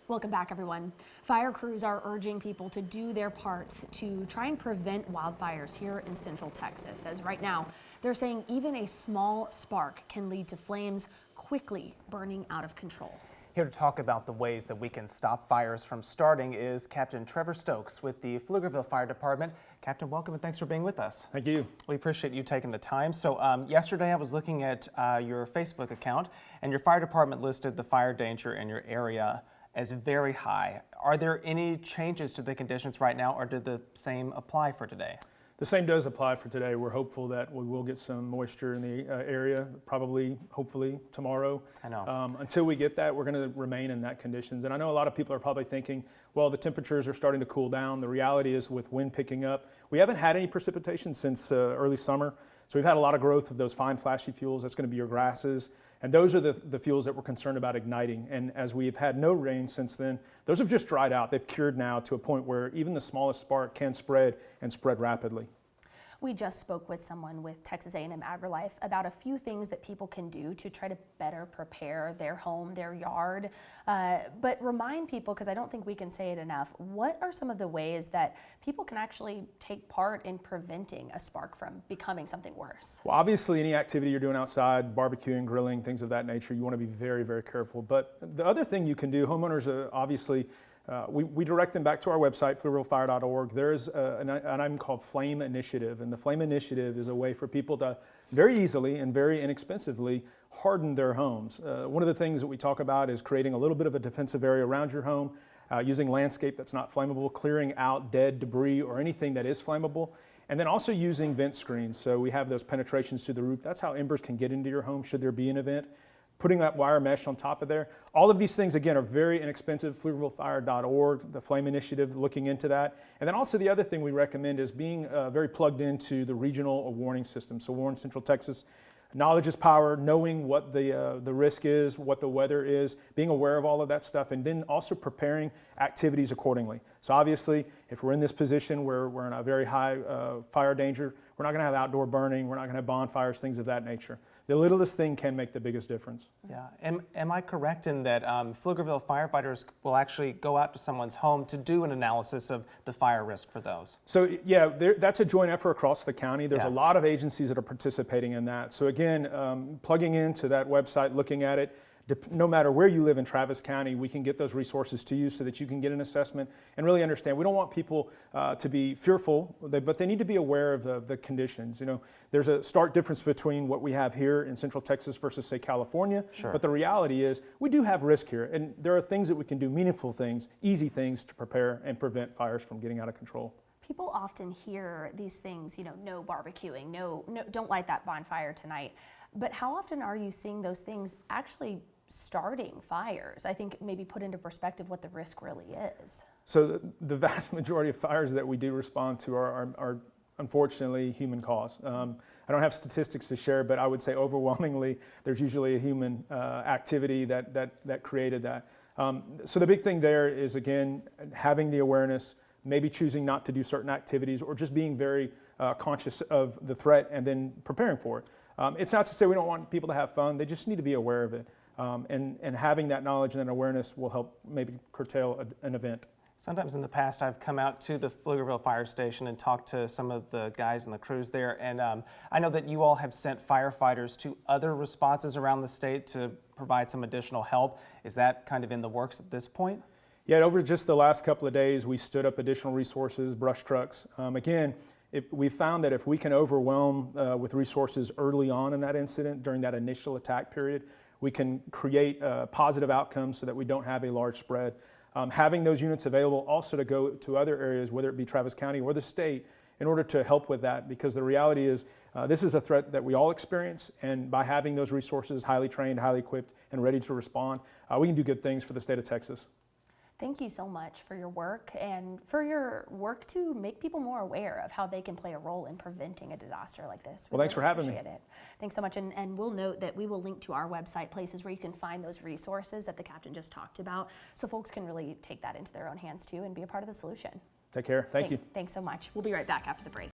Welcome back, everyone. Fire crews are urging people to do their part to try and prevent wildfires here in Central Texas, as right now they're saying even a small spark can lead to flames quickly burning out of control. Here to talk about the ways that we can stop fires from starting is Captain Trevor Stokes with the Pflugerville Fire Department. Captain, welcome and thanks for being with us. Thank you. We appreciate you taking the time. So yesterday I was looking at your Facebook account, and your fire department listed the fire danger in your area as very high. Are there any changes to the conditions right now, or did the same apply for today? The same does apply for today. We're hopeful that we will get some moisture in the area, probably, hopefully tomorrow. I know. Until we get that, we're going to remain in that conditions. And I know a lot of people are probably thinking, well, the temperatures are starting to cool down. The reality is, with wind picking up, we haven't had any precipitation since early summer. So we've had a lot of growth of those fine flashy fuels. That's going to be your grasses. And those are the fuels that we're concerned about igniting. And as we've had no rain since then, those have just dried out. They've cured now to a point where even the smallest spark can spread and spread rapidly. We just spoke with someone with Texas A&M AgriLife about a few things that people can do to try to better prepare their home, their yard. But remind people, because I don't think we can say it enough, what are some of the ways that people can actually take part in preventing a spark from becoming something worse? Well, obviously, any activity you're doing outside, barbecuing, grilling, things of that nature, you want to be very, very careful. But the other thing you can do, homeowners obviously, we direct them back to our website, pflugervillefire.org. There's an item called Flame Initiative, and the Flame Initiative is a way for people to very easily and very inexpensively harden their homes. One of the things that we talk about is creating a little bit of a defensive area around your home, using landscape that's not flammable, clearing out dead debris or anything that is flammable, and then also using vent screens. So we have those penetrations to the roof. That's how embers can get into your home should there be an event. Putting that wire mesh on top of there. All of these things, again, are very inexpensive. Pflugervillefire.org, the Flame Initiative, looking into that. And then also the other thing we recommend is being very plugged into the regional warning system. So Warren Central Texas, knowledge is power, knowing what the risk is, what the weather is, being aware of all of that stuff, and then also preparing activities accordingly. So obviously, if we're in this position where we're in a very high fire danger, we're not gonna have outdoor burning, we're not gonna have bonfires, things of that nature. The littlest thing can make the biggest difference. Yeah, am I correct in that Pflugerville firefighters will actually go out to someone's home to do an analysis of the fire risk for those? So yeah, that's a joint effort across the county. There's a lot of agencies that are participating in that. So again, plugging into that website, looking at it, no matter where you live in Travis County, we can get those resources to you so that you can get an assessment and really understand. We don't want people to be fearful, but they need to be aware of the conditions. You know, there's a stark difference between what we have here in Central Texas versus, say, California. Sure. But the reality is we do have risk here, and there are things that we can do, meaningful things, easy things to prepare and prevent fires from getting out of control. People often hear these things, you know, no barbecuing, no, don't light that bonfire tonight. But how often are you seeing those things actually starting fires? I think maybe put into perspective what the risk really is. So the vast majority of fires that we do respond to are unfortunately human cause. I don't have statistics to share, but I would say overwhelmingly there's usually a human activity that created that. So the big thing there is, again, having the awareness, maybe choosing not to do certain activities, or just being very conscious of the threat and then preparing for it. It's not to say we don't want people to have fun, they just need to be aware of it. And having that knowledge and that awareness will help maybe curtail an event. Sometimes in the past I've come out to the Pflugerville Fire Station and talked to some of the guys and the crews there, and I know that you all have sent firefighters to other responses around the state to provide some additional help. Is that kind of in the works at this point? Yeah, over just the last couple of days we stood up additional resources, brush trucks. Again, we found that if we can overwhelm with resources early on in that incident, during that initial attack period, we can create positive outcomes so that we don't have a large spread. Having those units available also to go to other areas, whether it be Travis County or the state, in order to help with that, because the reality is this is a threat that we all experience, and by having those resources highly trained, highly equipped, and ready to respond, we can do good things for the state of Texas. Thank you so much for your work and for your work to make people more aware of how they can play a role in preventing a disaster like this. Well, thanks for having me. Thanks so much. And we'll note that we will link to our website places where you can find those resources that the captain just talked about, so folks can really take that into their own hands too and be a part of the solution. Take care. Thank you. Thanks so much. We'll be right back after the break.